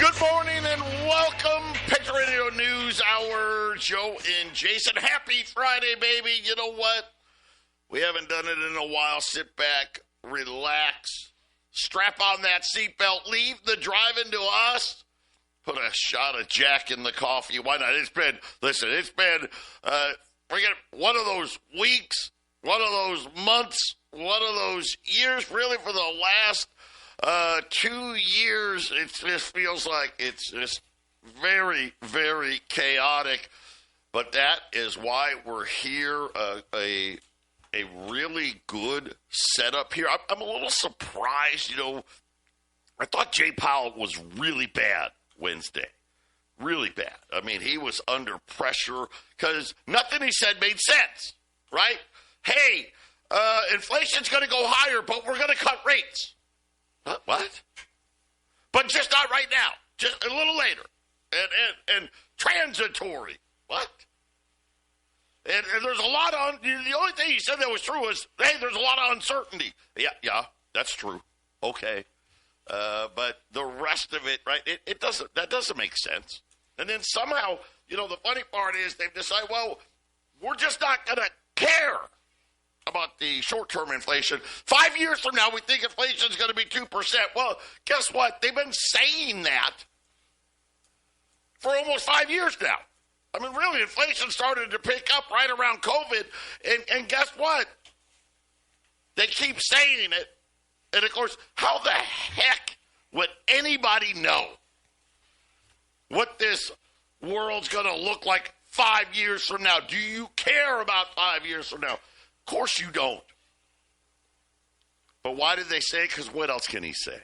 Good morning and welcome, Patriot Radio News Hour. Joe and Jason. Happy Friday, baby. You know what? We haven't done it in a while. Sit back, relax, strap on that seatbelt, leave the driving to us. Put a shot of Jack in the coffee. Why not? It's been one of those weeks, one of those months, one of those years, really, for the last 2 years. It just feels like it's just very, very chaotic. But that is why we're here, a really good setup here. I'm a little surprised, I thought Jay Powell was really bad Wednesday. Really bad. I mean, he was under pressure because nothing he said made sense, right? Hey, inflation's going to go higher, but we're going to cut rates. What? But just not right now. Just a little later. And transitory. What? And there's a lot of, the only thing he said that was true was, hey, there's a lot of uncertainty. Yeah, that's true. Okay. But the rest of it, right, that doesn't make sense. And then somehow, the funny part is they've decided, well, we're just not going to care about the short-term inflation. 5 years from now, we think inflation is going to be 2%. Well, guess what? They've been saying that for almost 5 years now. I mean, really, inflation started to pick up right around COVID, and guess what? They keep saying it. And, of course, how the heck would anybody know what this world's going to look like 5 years from now? Do you care about 5 years from now? Of course you don't. But why did they say it? Because what else can he say?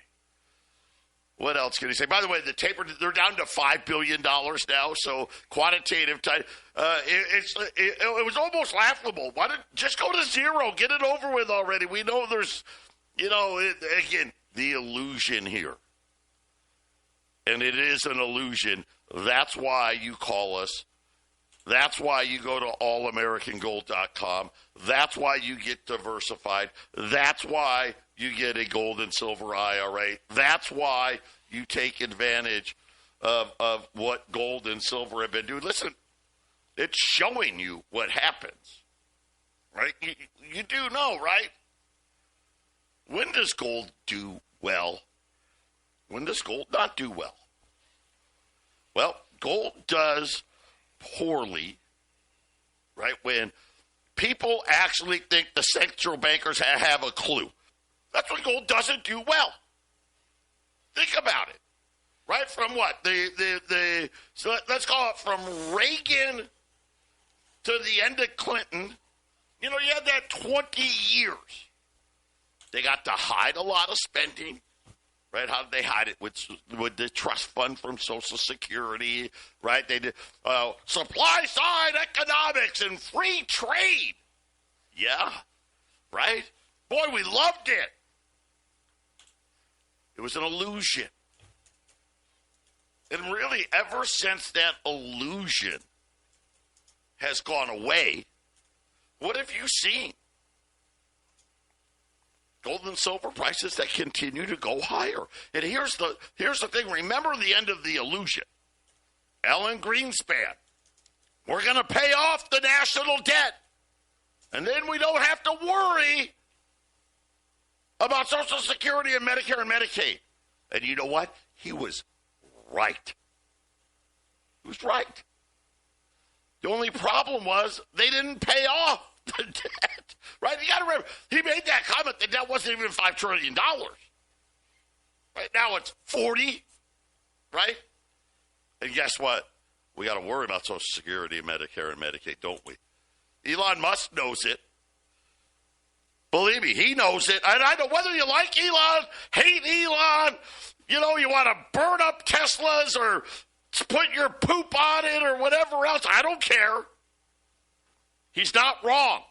What else can he say? By the way, the taper, they're down to $5 billion now, so quantitative type. It was almost laughable. Why didn't just go to zero? Get it over with already. We know there's, again, the illusion here. And it is an illusion. That's why you call us. That's why you go to allamericangold.com. That's why you get diversified. That's why you get a gold and silver IRA. That's why you take advantage of what gold and silver have been doing. Listen, it's showing you what happens, right? You do know, right? When does gold do well? When does gold not do well? Well, gold does poorly, right, when people actually think the central bankers have a clue. That's when gold doesn't do well. Think about it, right? From what? So let's call it from Reagan to the end of Clinton. You had that 20 years. They got to hide a lot of spending. Right? How did they hide it? With the trust fund from Social Security, right? They did supply side economics and free trade. Yeah, right? Boy, we loved it. It was an illusion. And really, ever since that illusion has gone away, what have you seen? Gold and silver prices that continue to go higher. And here's the thing. Remember the end of the illusion. Alan Greenspan. We're going to pay off the national debt. And then we don't have to worry about Social Security and Medicare and Medicaid. And you know what? He was right. He was right. The only problem was they didn't pay off the debt, right? You got to remember, he made that comment that debt wasn't even $5 trillion. Right now it's 40, right? And guess what? We got to worry about Social Security and Medicare and Medicaid, don't we? Elon Musk knows it. Believe me, he knows it. And I know whether you like Elon, hate Elon, you want to burn up Teslas or put your poop on it or whatever else. I don't care. He's not wrong.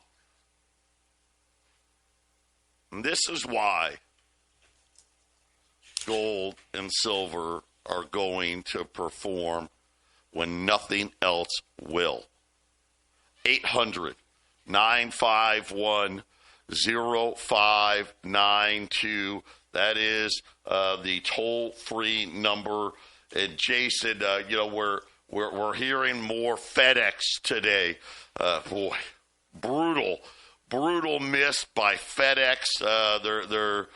And this is why gold and silver are going to perform when nothing else will. 800-951-0592. That is the toll-free number. And Jason, we're hearing more FedEx today. Boy, brutal miss by FedEx. Their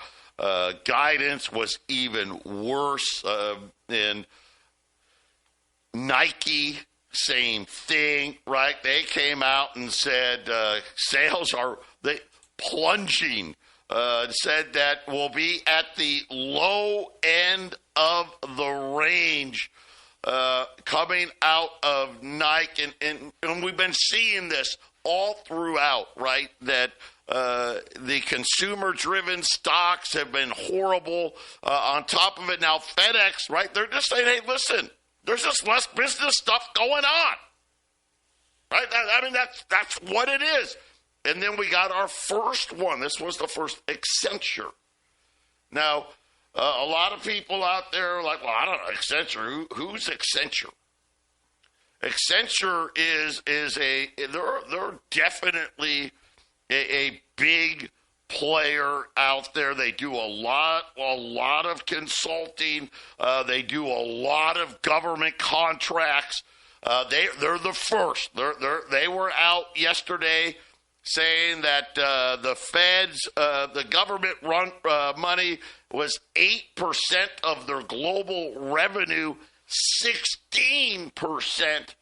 guidance was even worse. And Nike, same thing, right? They came out and said sales are plunging. Said that we'll be at the low end of the range coming out of Nike. And we've been seeing this all throughout, right? That the consumer-driven stocks have been horrible. On top of it, now FedEx, right? They're just saying, hey, listen, there's just less business stuff going on, right? I mean, that's what it is. And then we got our first one. This was the first, Accenture. Now, a lot of people out there are like, well, I don't know, Accenture. Who's Accenture? Accenture they're definitely a big player out there. They do a lot of consulting. They do a lot of government contracts. They're the first. They were out yesterday saying that the feds, the government run money was 8% of their global revenue, 16%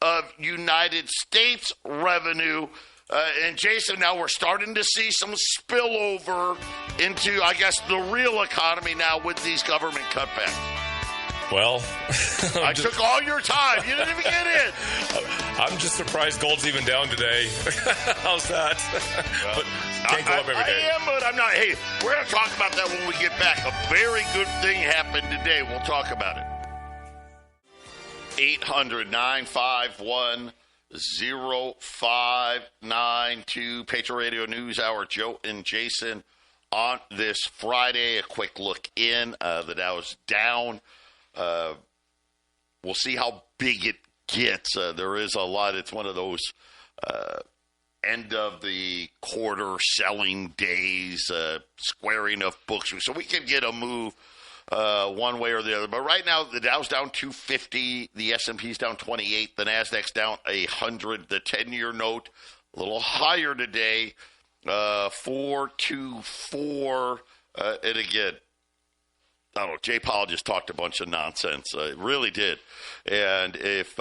of United States revenue. And Jason, now we're starting to see some spillover into, I guess, the real economy now with these government cutbacks. Well, I took all your time. You didn't even get in. I'm just surprised gold's even down today. How's that? Well, but can't go up every day. I am, but I'm not. Hey, we're going to talk about that when we get back. A very good thing happened today. We'll talk about it. 800-951-0592. Patriot Radio News Hour. Joe and Jason on this Friday. A quick look in. The Dow's down. We'll see how big it gets. There is a lot. It's one of those end of the quarter selling days, squaring of books. So we can get a move one way or the other. But right now, the Dow's down 250. The S&P's down 28. The Nasdaq's down 100. The 10-year note a little higher today, 424. And again, I don't know, Jay Powell just talked a bunch of nonsense. It really did. And if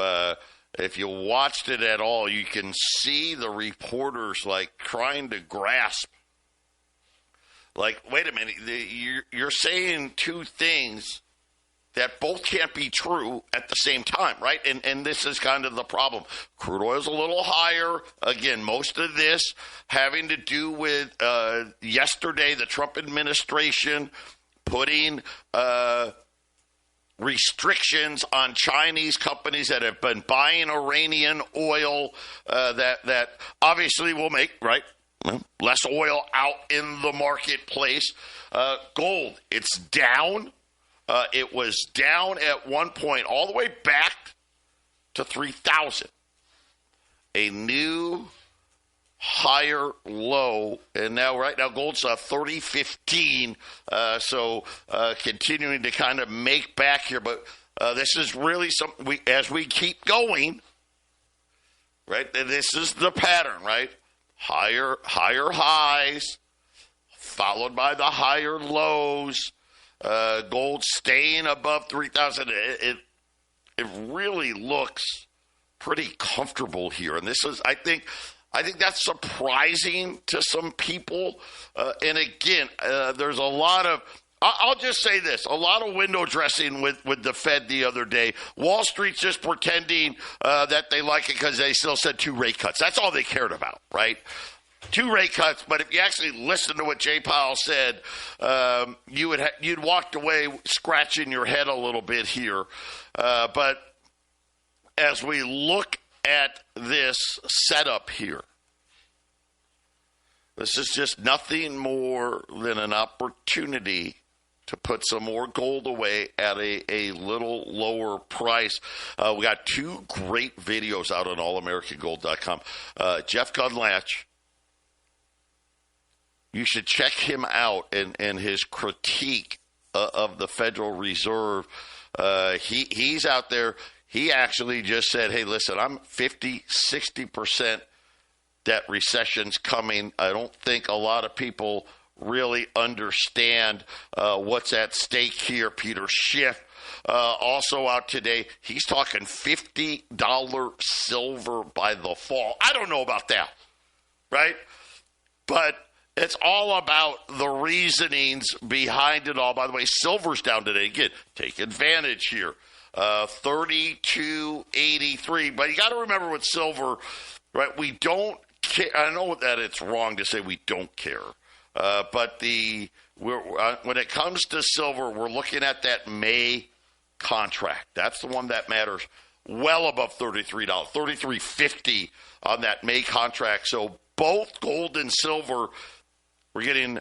you watched it at all, you can see the reporters, like, trying to grasp. Like, wait a minute, you're saying two things that both can't be true at the same time, right? And this is kind of the problem. Crude oil's a little higher. Again, most of this having to do with yesterday, the Trump administration putting restrictions on Chinese companies that have been buying Iranian oil that obviously will make, right, less oil out in the marketplace. Gold, it's down. It was down at one point all the way back to 3,000. A new higher low, and now right now gold's 30.15, so continuing to kind of make back here, but this is really something as we keep going, right? This is the pattern, right? Higher highs followed by the higher lows. Gold staying above 3,000. It really looks pretty comfortable here, and this is, I think that's surprising to some people. And again, there's a lot of, I'll just say this, a lot of window dressing with the Fed the other day. Wall Street's just pretending that they like it because they still said 2 rate cuts. That's all they cared about, right? 2 rate cuts, but if you actually listen to what Jay Powell said, you'd walked away scratching your head a little bit here. But as we look at this setup here, this is just nothing more than an opportunity to put some more gold away at a little lower price. We got 2 great videos out on allamericangold.com. Jeff Gundlach, you should check him out and his critique of the Federal Reserve. He's out there. He actually just said, hey, listen, I'm 50, 60% that recession's coming. I don't think a lot of people really understand what's at stake here. Peter Schiff also out today. He's talking $50 silver by the fall. I don't know about that, right? But it's all about the reasonings behind it all. By the way, silver's down today. Again, take advantage here. 32.83. But you got to remember with silver, right, we don't care. I know that it's wrong to say we don't care. But when it comes to silver, we're looking at that May contract. That's the one that matters well above $33, $33.50 on that May contract. So both gold and silver, we're getting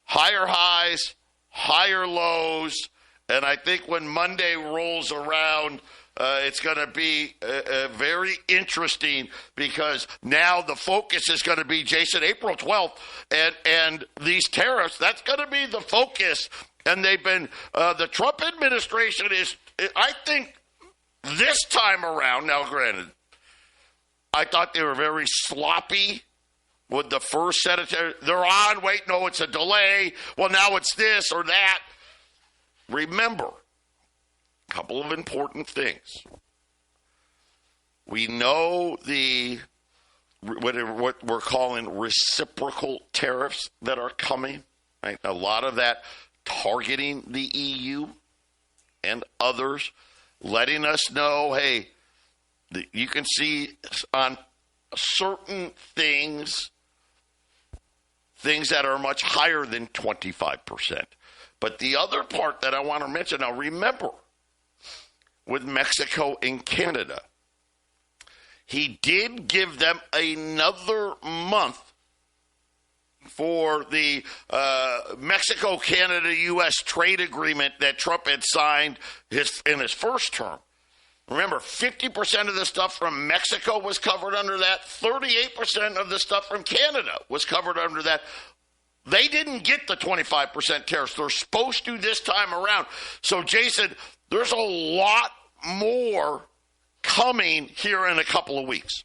higher highs, higher lows, and I think when Monday rolls around, it's going to be very interesting because now the focus is going to be, Jason, April 12th, and these tariffs, that's going to be the focus. And they've been, the Trump administration is, I think, this time around, now granted, I thought they were very sloppy with the first set of tariffs. They're on, wait, no, it's a delay. Well, now it's this or that. Remember, a couple of important things. We know what we're calling reciprocal tariffs that are coming. Right? A lot of that targeting the EU and others, letting us know, hey, you can see on certain things that are much higher than 25%. But the other part that I want to mention, now remember, with Mexico and Canada, he did give them another month for the Mexico-Canada-U.S. trade agreement that Trump had signed in his first term. Remember, 50% of the stuff from Mexico was covered under that. 38% of the stuff from Canada was covered under that. They didn't get the 25% tariffs. They're supposed to this time around. So, Jason, there's a lot more coming here in a couple of weeks.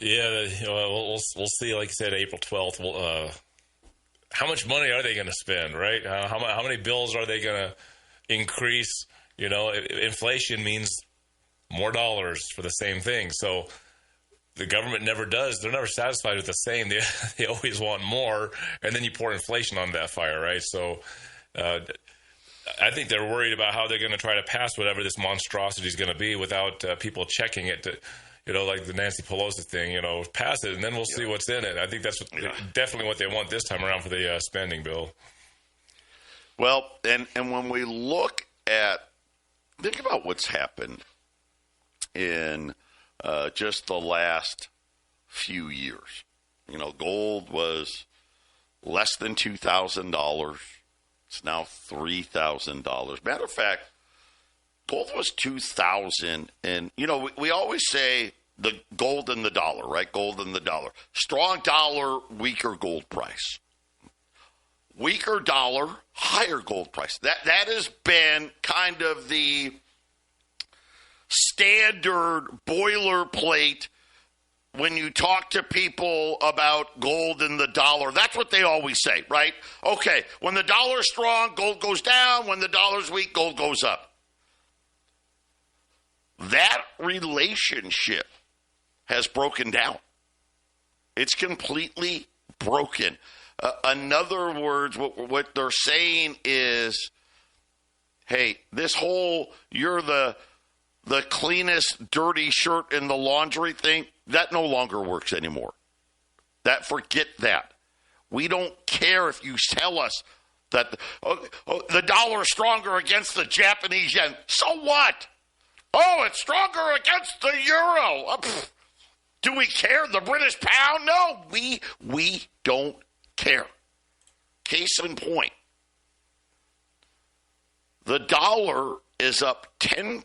Yeah, we'll see. Like you said, April 12th. How much money are they going to spend, right? How many bills are they going to increase? You know, inflation means more dollars for the same thing. So the government never does. They're never satisfied with the same. They always want more, and then you pour inflation on that fire, right? So I think they're worried about how they're going to try to pass whatever this monstrosity is going to be without people checking it to, like the Nancy Pelosi thing, pass it, and then we'll see what's in it. I think that's definitely what they want this time around for the spending bill. Well, and when we look at, think about what's happened in just the last few years. Gold was less than $2,000. It's now $3,000. Matter of fact, gold was $2,000. And, we always say the gold and the dollar, right? Gold and the dollar. Strong dollar, weaker gold price. Weaker dollar, higher gold price. That has been kind of the standard boilerplate when you talk to people about gold and the dollar. That's what they always say, right? Okay, when the dollar's strong, gold goes down. When the dollar's weak, gold goes up. That relationship has broken down. It's completely broken. In other words, what they're saying is, hey, this whole you're the cleanest dirty shirt in the laundry thing, that no longer works anymore. Forget that. We don't care if you tell us that the dollar is stronger against the Japanese yen. So what? Oh, it's stronger against the euro. Do we care? The British pound? No, we don't care. Case in point, the dollar is up 10%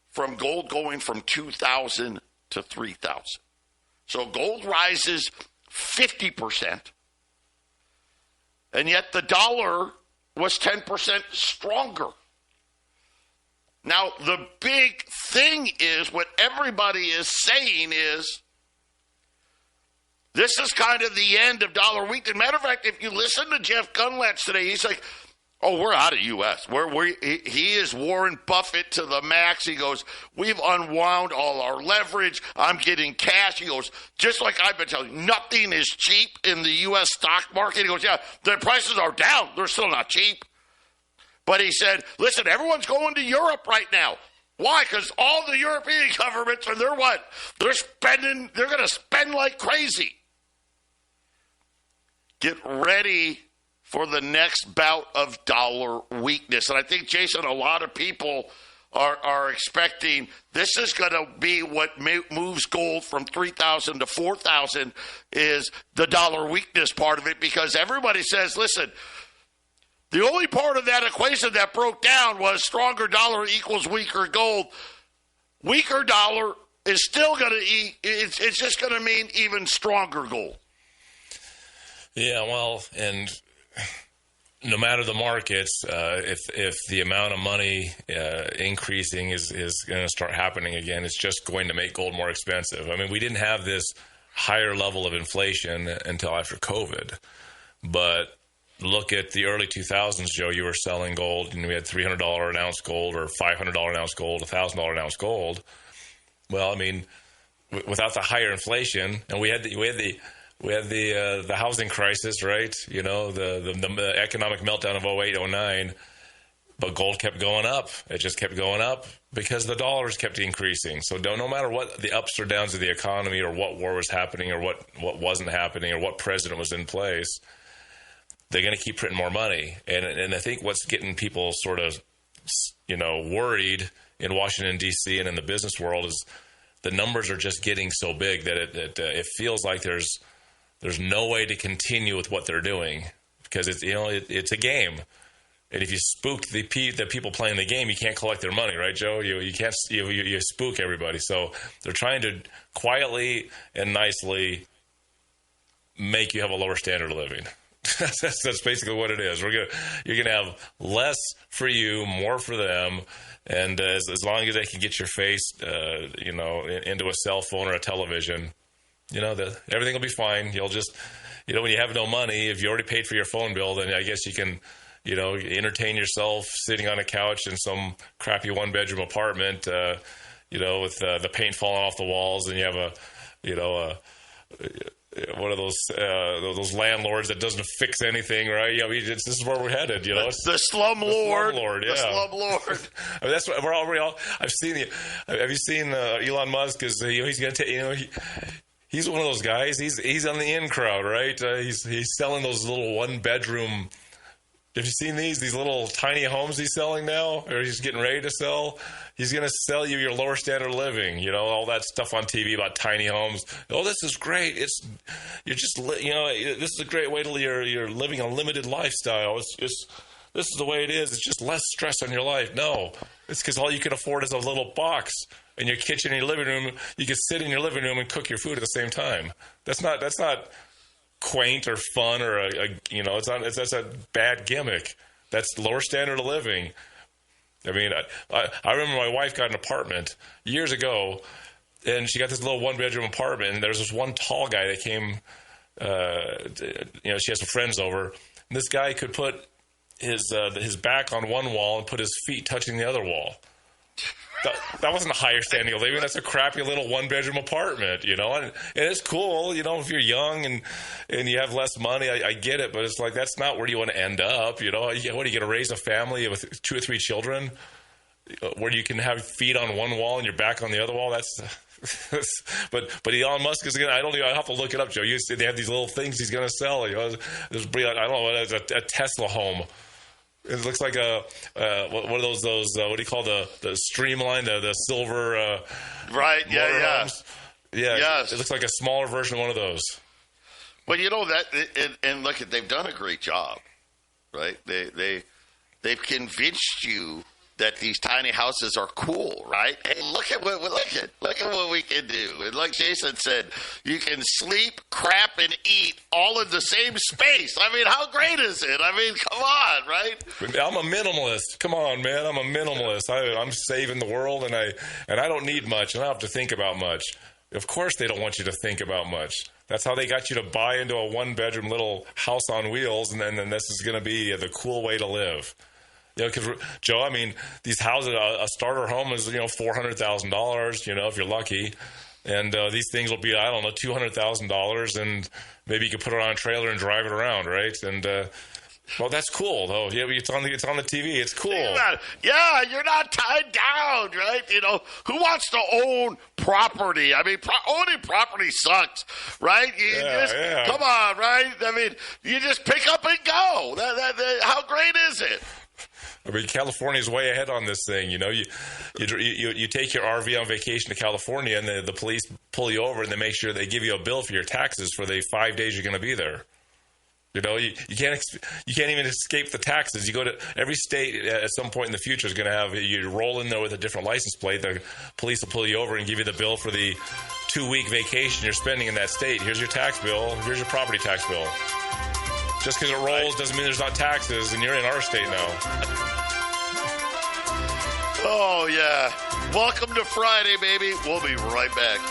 from gold going from 2,000 to 3,000. So gold rises 50%, and yet the dollar was 10% stronger. Now, the big thing is what everybody is saying is this is kind of the end of dollar weakness. Matter of fact, if you listen to Jeff Gundlach today, he's like, oh, we're out of U.S. He is Warren Buffett to the max. He goes, we've unwound all our leverage. I'm getting cash. He goes, just like I've been telling you, nothing is cheap in the U.S. stock market. He goes, yeah, the prices are down. They're still not cheap. But he said, listen, everyone's going to Europe right now. Why? Because all the European governments are, they're what? They're spending, they're going to spend like crazy. Get ready for the next bout of dollar weakness. And I think, Jason, a lot of people are expecting this is going to be what moves gold from 3,000 to 4,000 is the dollar weakness part of it, because everybody says, listen, the only part of that equation that broke down was stronger dollar equals weaker gold. Weaker dollar is still going to it's just going to mean even stronger gold. Yeah, well, and no matter the markets, if the amount of money increasing is going to start happening again, it's just going to make gold more expensive. I mean, we didn't have this higher level of inflation until after COVID, but look at the early 2000s, Joe. You were selling gold, and we had $300 an ounce gold, or $500 an ounce gold, $1,000 an ounce gold. Well, I mean, without the higher inflation, and we had the housing crisis, right? You know, the economic meltdown of 08, 09, but gold kept going up. It just kept going up because the dollars kept increasing. So no matter what the ups or downs of the economy, or what war was happening, or what wasn't happening, or what president was in place, they're going to keep printing more money. And I think what's getting people sort of, worried in Washington, D.C. and in the business world is the numbers are just getting so big that it feels like there's no way to continue with what they're doing, because it's a game. And if you spook the people playing the game, you can't collect their money, right, Joe? You can't you spook everybody. So they're trying to quietly and nicely make you have a lower standard of living. That's basically what it is. You're gonna have less for you, more for them, and as long as they can get your face, into a cell phone or a television, everything will be fine. You'll just, when you have no money, if you already paid for your phone bill, then I guess you can, entertain yourself sitting on a couch in some crappy one-bedroom apartment, with the paint falling off the walls, and you have one of those landlords that doesn't fix anything, right? Yeah, this is where we're headed. It's the slum lord. Yeah. The slum lord. I mean, that's what we're all. I've seen. Have you seen Elon Musk? Is he's going to take? He's one of those guys. He's on the in crowd, right? He's selling those little one bedroom. Have you seen these little tiny homes he's selling now, or he's getting ready to sell? He's going to sell you your lower standard of living. All that stuff on TV about tiny homes. Oh, this is great. This is a great way to you're living a limited lifestyle. This is the way it is. It's just less stress on your life. No, it's because all you can afford is a little box in your kitchen, in your living room. You can sit in your living room and cook your food at the same time. That's not quaint or fun, or that's a bad gimmick. That's lower standard of living. I mean, I remember my wife got an apartment years ago, and she got this little one-bedroom apartment, and there was this one tall guy that came, she has some friends over, and this guy could put his back on one wall and put his feet touching the other wall. That wasn't a higher standing of living. That's a crappy little one-bedroom apartment, and it's cool, if you're young and you have less money, I get it, but it's like that's not where you want to end up, What, are you going to raise a family with 2 or 3 children where you can have feet on one wall and your back on the other wall? But Elon Musk is going to, I have to look it up, Joe. They have these little things he's going to sell. I don't know, a Tesla home. It looks like one of those what do you call the streamline, the silver right? Yeah. Homes. Yeah. Yes. It looks like a smaller version of one of those. Well, and look, they've done a great job, right? They've convinced you that these tiny houses are cool, right? Hey, look at what we can do. And like Jason said, you can sleep, crap, and eat all in the same space. I mean, how great is it? I mean, come on, right? I'm a minimalist. Come on, man. I'm a minimalist. I'm saving the world, and I don't need much. I don't have to think about much. Of course, they don't want you to think about much. That's how they got you to buy into a one-bedroom little house on wheels, and then this is going to be the cool way to live. You know, because, Joe, I mean, these houses, a starter home is, $400,000, if you're lucky. And these things will be, I don't know, $200,000, and maybe you could put it on a trailer and drive it around, right? And, well, that's cool, though. Yeah, it's on the TV. It's cool. Yeah, you're not tied down, right? Who wants to own property? I mean, owning property sucks, right? Come on, right? I mean, you just pick up and go. How great is it? I mean, California's way ahead on this thing. You take your RV on vacation to California, and the police pull you over, and they make sure they give you a bill for your taxes for the 5 days you're going to be there. You can't even escape the taxes. You go to every state at some point in the future is going to have you roll in there with a different license plate. The police will pull you over and give you the bill for the 2-week vacation you're spending in that state. Here's your tax bill. Here's your property tax bill. Just because it rolls doesn't mean there's not taxes, and you're in our state now. Oh, yeah. Welcome to Friday, baby. We'll be right back.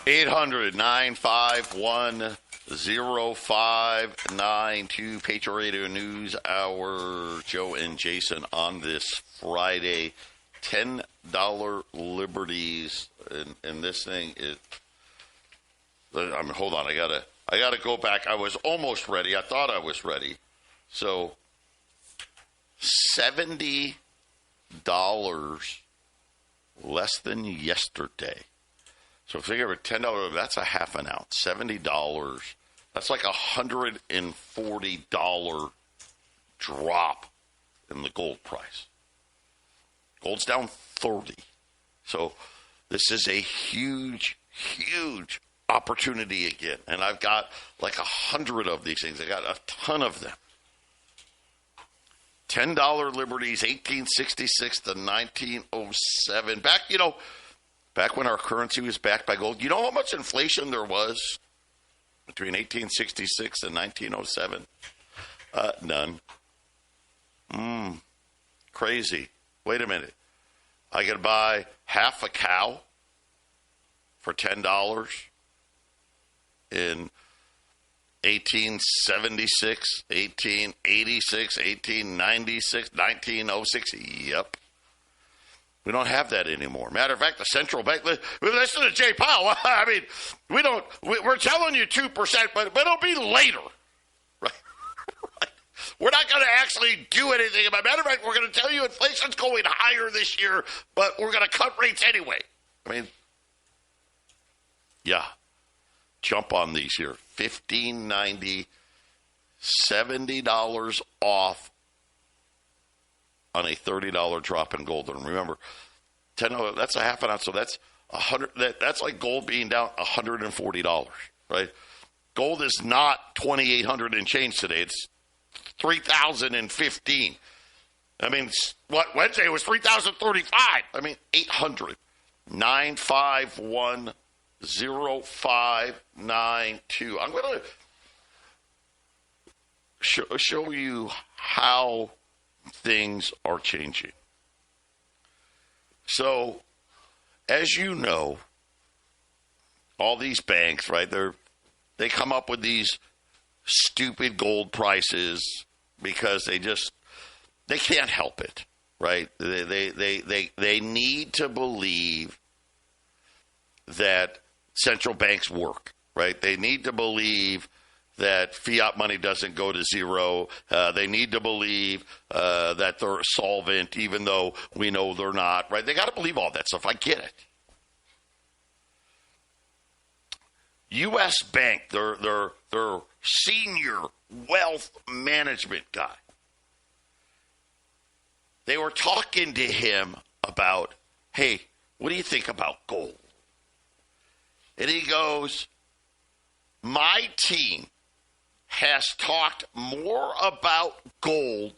800-951-0592. Patriot Radio News Hour. Joe and Jason on this Friday. $10 liberties. And this thing is... I mean, hold on. I gotta go back. I was almost ready. I thought I was ready. So... $70 less than yesterday. So figure $10, that's a half an ounce. $70, that's like $140 drop in the gold price. Gold's down 30. So this is a huge, huge opportunity again. And I've got like 100 of these things. I got a ton of them. $10 liberties, 1866 to 1907. Back when our currency was backed by gold. You know how much inflation there was between 1866 and 1907? None. Crazy. Wait a minute. I could buy half a cow for $10 in 1876, 1886, 1896, 1906. Yep. We don't have that anymore. Matter of fact, the central bank, listen to Jay Powell. I mean, we're telling you 2%, but it'll be later. Right? We're not going to actually do anything about it. Matter of fact, we're going to tell you inflation's going higher this year, but we're going to cut rates anyway. I mean, yeah. Jump on these here. $15.90, $70 off on a $30 drop in gold. And remember, $10, that's a half an ounce, so that's $100. That's like gold being down $140, right? Gold is not $2,800 and change today. It's $3,015. I mean, Wednesday was $3,035. I mean, $800. 951 0592. I'm going to show you how things are changing. So, as you know, all these banks, right, they come up with these stupid gold prices because they can't help it, right? They need to believe that central banks work, right? They need to believe that fiat money doesn't go to zero. They need to believe that they're solvent, even though we know they're not, right? They got to believe all that stuff. I get it. U.S. Bank, their senior wealth management guy, they were talking to him about, hey, what do you think about gold? And he goes, my team has talked more about gold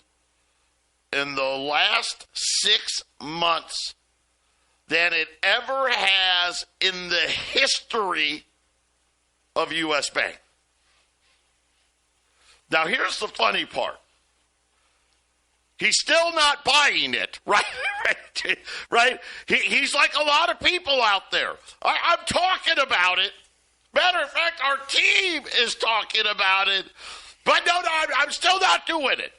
in the last 6 months than it ever has in the history of U.S. Bank. Now, here's the funny part. He's still not buying it, right? Right? He's like a lot of people out there. I'm talking about it. Matter of fact, our team is talking about it. But no, I'm still not doing it.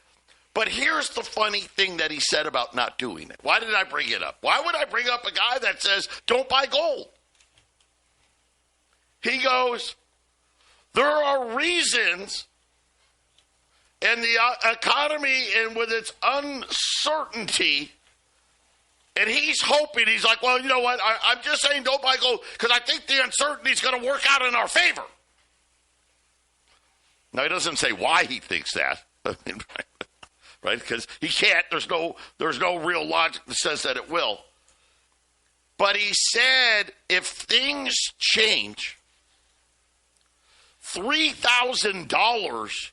But here's the funny thing that he said about not doing it. Why did I bring it up? Why would I bring up a guy that says, don't buy gold? He goes, there are reasons in the economy and with its uncertainty, and he's hoping, he's like, well, you know what, I'm just saying don't buy gold because I think the uncertainty is going to work out in our favor. Now, he doesn't say why he thinks that, right? Because he can't. There's no real logic that says that it will. But he said if things change, $3,000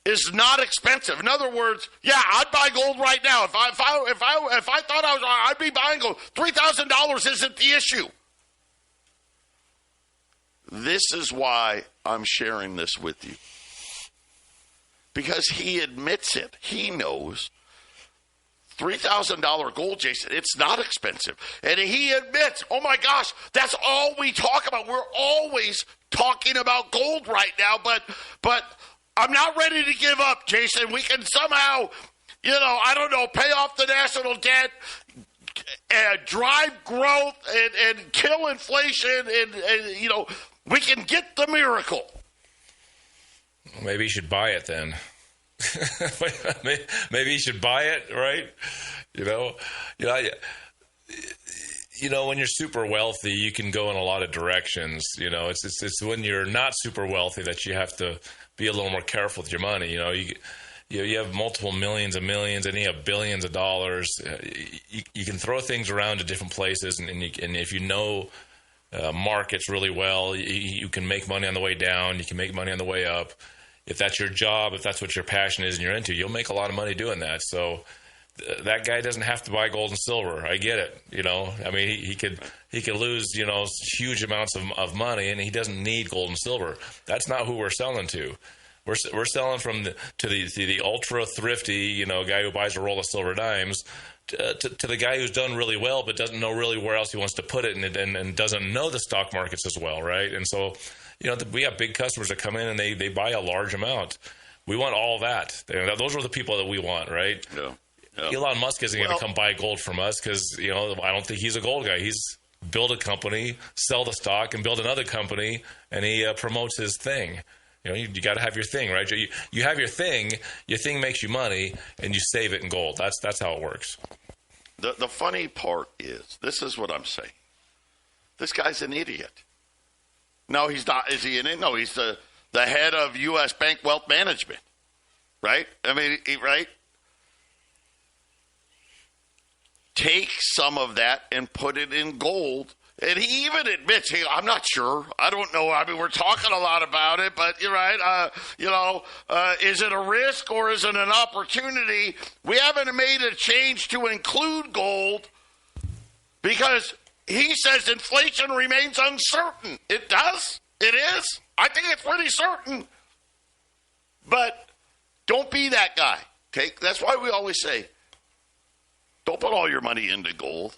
is not expensive. In other words, yeah, I'd buy gold right now. If I thought I'd be buying gold. $3,000 isn't the issue. This is why I'm sharing this with you. Because he admits it. He knows. $3,000 gold, Jason, it's not expensive. And he admits, oh my gosh, that's all we talk about. We're always talking about gold right now, but I'm not ready to give up, Jason. We can somehow, I don't know, pay off the national debt, drive growth, and kill inflation, and we can get the miracle. Maybe you should buy it then. Maybe you should buy it, right? When you're super wealthy, you can go in a lot of directions. It's when you're not super wealthy that you have to be a little more careful with your money. You have multiple millions and millions, and you have billions of dollars. You can throw things around to different places, and if you know markets really well, you can make money on the way down. You can make money on the way up. If that's your job, if that's what your passion is and you're into, you'll make a lot of money doing that. So that guy doesn't have to buy gold and silver. I get it. I mean, he could lose, huge amounts of money, and he doesn't need gold and silver. That's not who we're selling to. We're selling to the ultra thrifty, guy who buys a roll of silver dimes, to the guy who's done really well but doesn't know really where else he wants to put it, and doesn't know the stock markets as well, right? And so, we have big customers that come in and they buy a large amount. We want all that. Those are the people that we want, right? Yeah. Elon Musk isn't going to come buy gold from us because, I don't think he's a gold guy. He's build a company, sell the stock, and build another company, and he promotes his thing. You got to have your thing, right? You have your thing makes you money, and you save it in gold. That's how it works. The funny part is, this is what I'm saying. This guy's an idiot. No, he's not. Is he an idiot? No, he's the head of U.S. Bank Wealth Management, right? I mean, right? Take some of that and put it in gold. And he even admits, I'm not sure. I don't know. I mean, we're talking a lot about it, but you're right. Is it a risk or is it an opportunity? We haven't made a change to include gold because he says inflation remains uncertain. It does. It is. I think it's pretty certain. But don't be that guy. Okay? That's why we always say, don't put all your money into gold.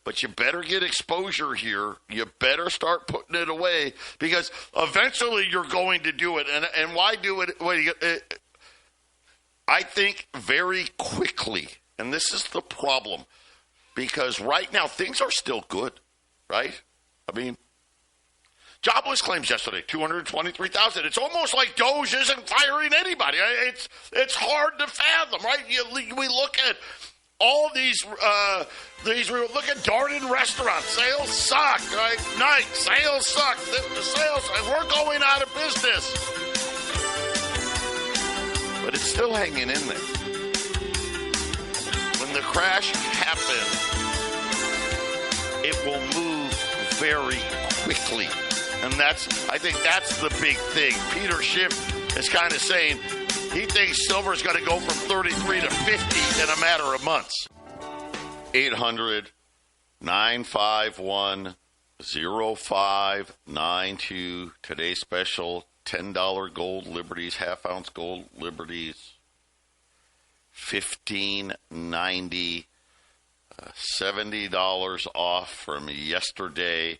But you better get exposure here. You better start putting it away because eventually you're going to do it. And why do it? I think very quickly. And this is the problem. Because right now things are still good, right? I mean, jobless claims yesterday, 223,000. It's almost like Doge isn't firing anybody. It's hard to fathom, right? We look at all these look at Darden restaurants. Sales suck, right? Night, sales suck. The sales, we're going out of business. But it's still hanging in there. When the crash happens, it will move very quickly. And I think that's the big thing. Peter Schiff is kind of saying, He thinks silver is going to go from 33 to 50 in a matter of months. 800-951-0592. Today's special, $10 gold liberties, half-ounce gold liberties, $15.90, $70 off from yesterday,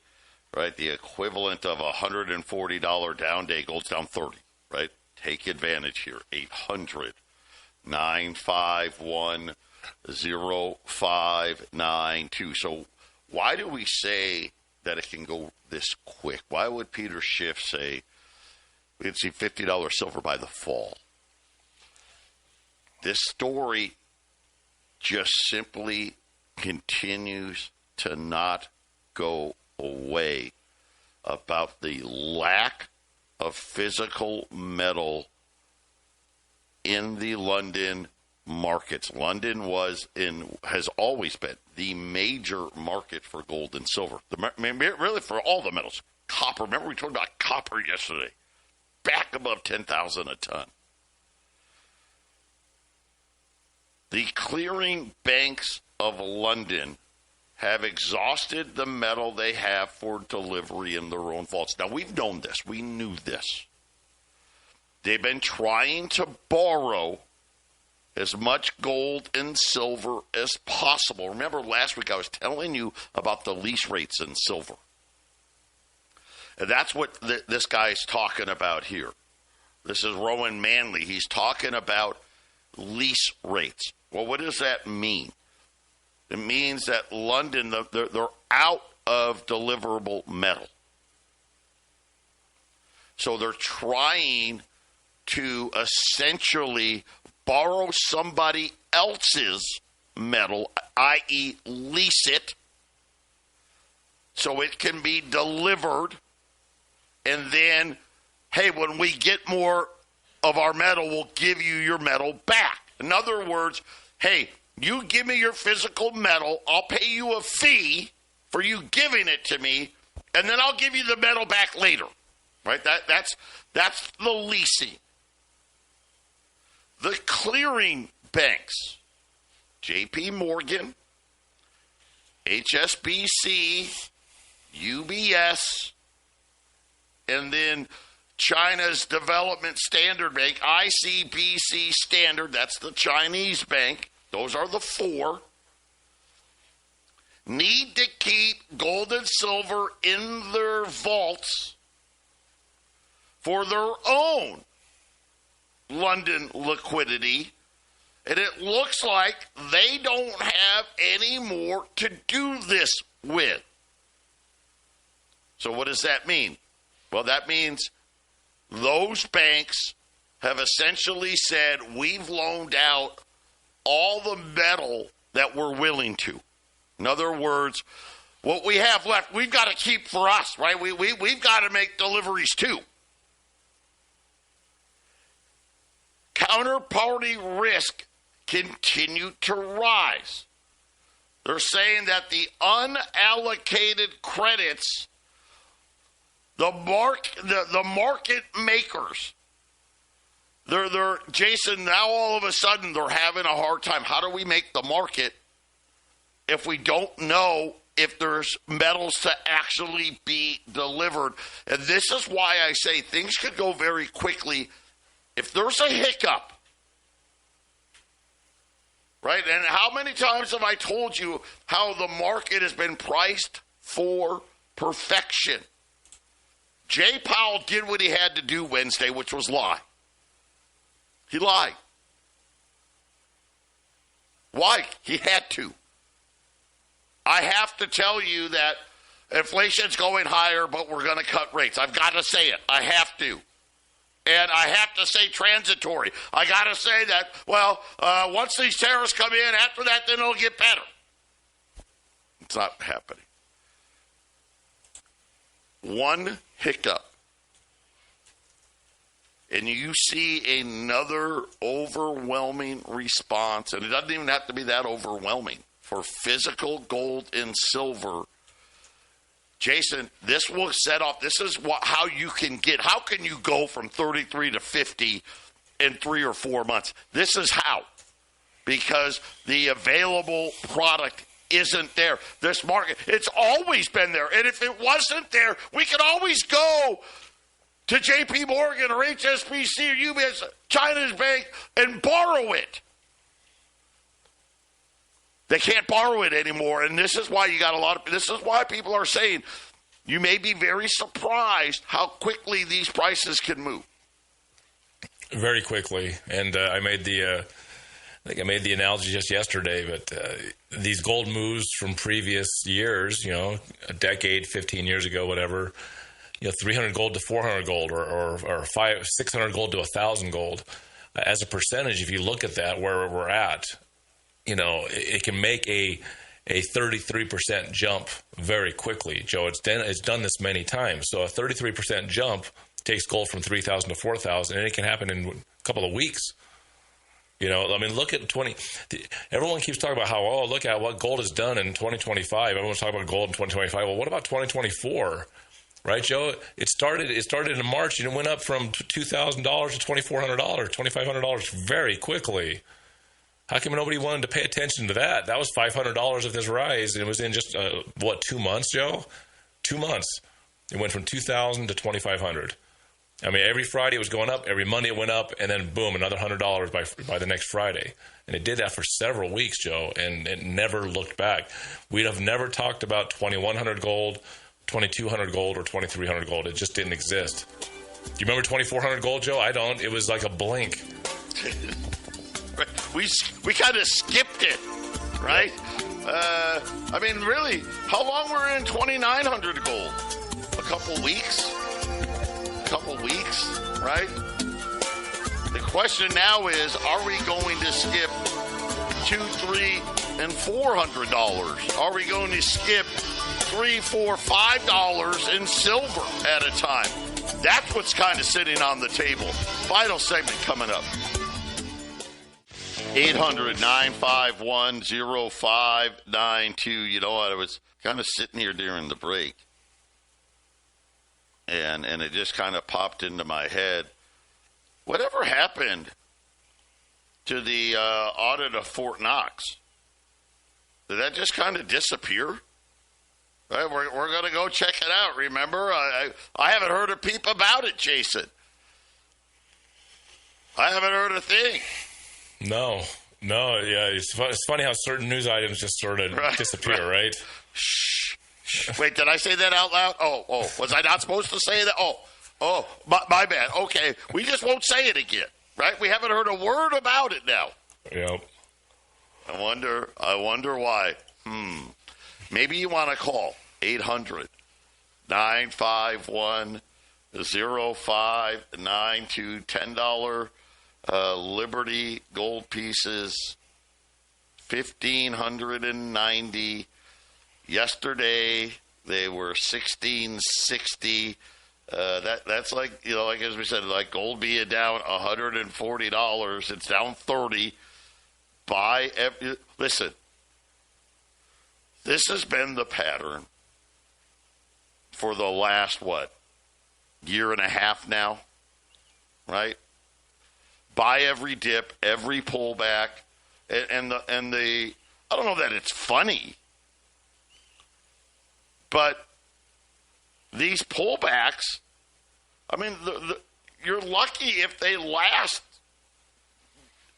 right? The equivalent of a $140 down day. Gold's down 30, right? Take advantage here. 800-951-0592. So why do we say that it can go this quick? Why would Peter Schiff say we could see $50 silver by the fall? This story just simply continues to not go away about the lack of physical metal in the London markets. London has always been the major market for gold and silver. Really for all the metals. Copper, remember we talked about copper yesterday. Back above 10,000 a ton. The clearing banks of London have exhausted the metal they have for delivery in their own vaults. Now, we've known this. We knew this. They've been trying to borrow as much gold and silver as possible. Remember last week I was telling you about the lease rates in silver. And that's what this guy's talking about here. This is Rowan Manley. He's talking about lease rates. Well, what does that mean? It means that London, they're out of deliverable metal. So they're trying to essentially borrow somebody else's metal, i.e. lease it, so it can be delivered. And then, hey, when we get more of our metal, we'll give you your metal back. In other words, hey, you give me your physical metal, I'll pay you a fee for you giving it to me, and then I'll give you the metal back later. Right? That's the leasing. The clearing banks, J.P. Morgan, HSBC, UBS, and then China's Development Standard Bank, ICBC Standard, that's the Chinese bank. Those are the four. Need to keep gold and silver in their vaults for their own London liquidity. And it looks like they don't have any more to do this with. So what does that mean? Well, that means those banks have essentially said, we've loaned out all the metal that we're willing to. In other words, what we have left, we've got to keep for us, right? We've got to make deliveries too. Counterparty risk continued to rise. They're saying that the unallocated credits, the market makers, they're Jason, now all of a sudden they're having a hard time. How do we make the market if we don't know if there's metals to actually be delivered? And this is why I say things could go very quickly if there's a hiccup. Right? And how many times have I told you how the market has been priced for perfection? Jay Powell did what he had to do Wednesday, which was lie. He lied. Why? He had to. I have to tell you that inflation's going higher, but we're going to cut rates. I've got to say it. I have to. And I have to say transitory. I got to say that, well, once these tariffs come in, after that, then it'll get better. It's not happening. One hiccup, and you see another overwhelming response, and it doesn't even have to be that overwhelming, for physical gold and silver. Jason, this will set off, this is how you can go from 33 to 50 in 3 or 4 months. This is how. Because the available product isn't there. This market, it's always been there. And if it wasn't there, we could always go to J.P. Morgan or HSBC or UBS, China's Bank, and borrow it. They can't borrow it anymore, and this is why this is why people are saying you may be very surprised how quickly these prices can move. Very quickly, and I think I made the analogy just yesterday, but these gold moves from previous years, a decade, 15 years ago, whatever, 300 gold to 400 gold or 600 gold to 1,000 gold. As a percentage, if you look at that, where we're at, it can make a 33% jump very quickly, Joe. It's done this many times. So a 33% jump takes gold from 3,000 to 4,000, and it can happen in a couple of weeks. Look at everyone keeps talking about how, look at what gold has done in 2025. Everyone's talking about gold in 2025. Well, what about 2024? Right, Joe? It started in March, and it went up from $2,000 to $2,400, $2,500 very quickly. How come nobody wanted to pay attention to that? That was $500 of this rise, and it was in just, 2 months, Joe? 2 months. It went from $2,000 to $2,500. Every Friday it was going up, every Monday it went up, and then boom, another $100 by the next Friday. And it did that for several weeks, Joe, and it never looked back. We'd have never talked about 2,100 gold, 2,200 gold, or 2,300 gold. It just didn't exist. Do you remember 2,400 gold, Joe? I don't. It was like a blink. We kind of skipped it, right? Really, how long were we in 2,900 gold? A couple weeks? Right? The question now is, are we going to skip $200, $300, and $400? Are we going to skip $3, $4, $5 in silver at a time? That's what's kind of sitting on the table. Final segment coming up. 800-951-0592. You know what? I was kind of sitting here during the break, and it just kind of popped into my head. Whatever happened to the audit of Fort Knox? Did that just kind of disappear? Right, we're going to go check it out. Remember, I haven't heard a peep about it, Jason. I haven't heard a thing. No, yeah. It's funny how certain news items just sort of disappear, right? Shh. Wait, did I say that out loud? Oh, was I not supposed to say that? Oh, my bad. Okay, we just won't say it again, right? We haven't heard a word about it now. Yep. I wonder why. Maybe you want to call 800-951-0592, $10 Liberty gold pieces, 1,590. Yesterday they were 1,660. That's like as we said, like gold being down $140. It's down 30. Listen, this has been the pattern for the last year and a half now, right? Buy every dip, every pullback, and the I don't know that it's funny, but these pullbacks, you're lucky if they last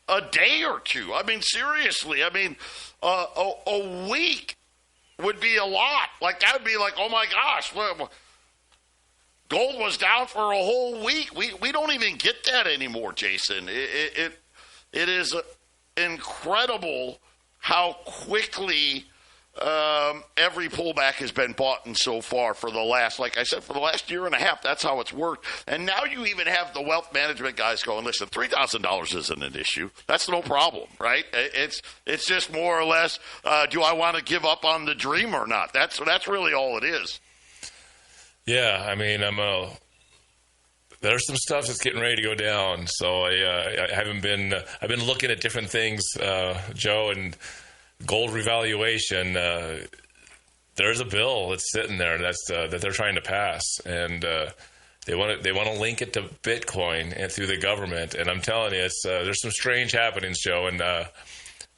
a day or two. Seriously, a week would be a lot. Like, that would be like, oh my gosh, gold was down for a whole week. We don't even get that anymore, Jason. It is incredible how quickly every pullback has been bought in so far for the last, like I said, for the last year and a half. That's how it's worked. And now you even have the wealth management guys going, listen, $3,000 isn't an issue. That's no problem, right? It's just more or less, do I want to give up on the dream or not? That's really all it is. Yeah, there's some stuff that's getting ready to go down. So I've been looking at different things, Joe, and gold revaluation. There's a bill that's sitting there that they're trying to pass, and They want to link it to Bitcoin and through the government. And I'm telling you, it's there's some strange happenings, Joe. And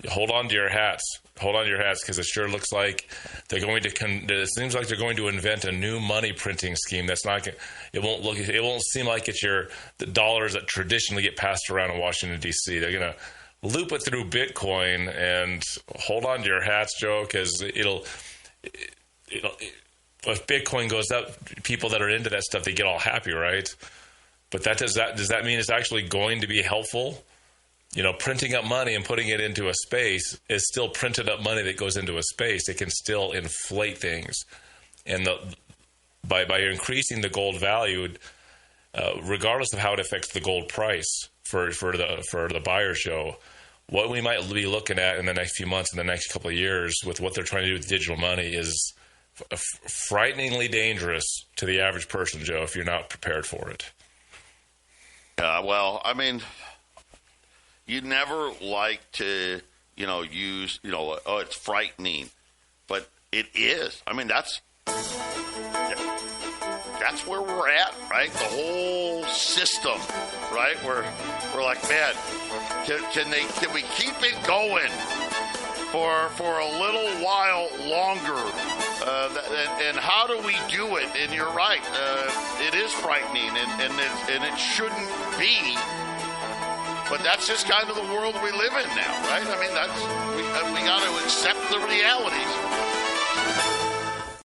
hold on to your hats. Hold on to your hats, because it sure looks like they're going to. It seems like they're going to invent a new money printing scheme. That's not. It won't seem like it's the dollars that traditionally get passed around in Washington D.C. They're going to loop it through Bitcoin, and hold on to your hats, Joe, because it'll. If Bitcoin goes up, people that are into that stuff, they get all happy, right? But does that mean it's actually going to be helpful? Printing up money and putting it into a space is still printed up money that goes into a space. It can still inflate things. And by increasing the gold value, regardless of how it affects the gold price for the buyer show, what we might be looking at in the next few months, in the next couple of years, with what they're trying to do with digital money is frighteningly dangerous to the average person, Joe, if you're not prepared for it. Well, I mean, you never like to, use, it's frightening, but it is. I mean, that's where we're at, right? The whole system, right? We're like, man, can we keep it going for a little while longer? And how do we do it? And you're right, it is frightening, and it shouldn't be. But that's just kind of the world we live in now, right? I mean, we got to accept the realities.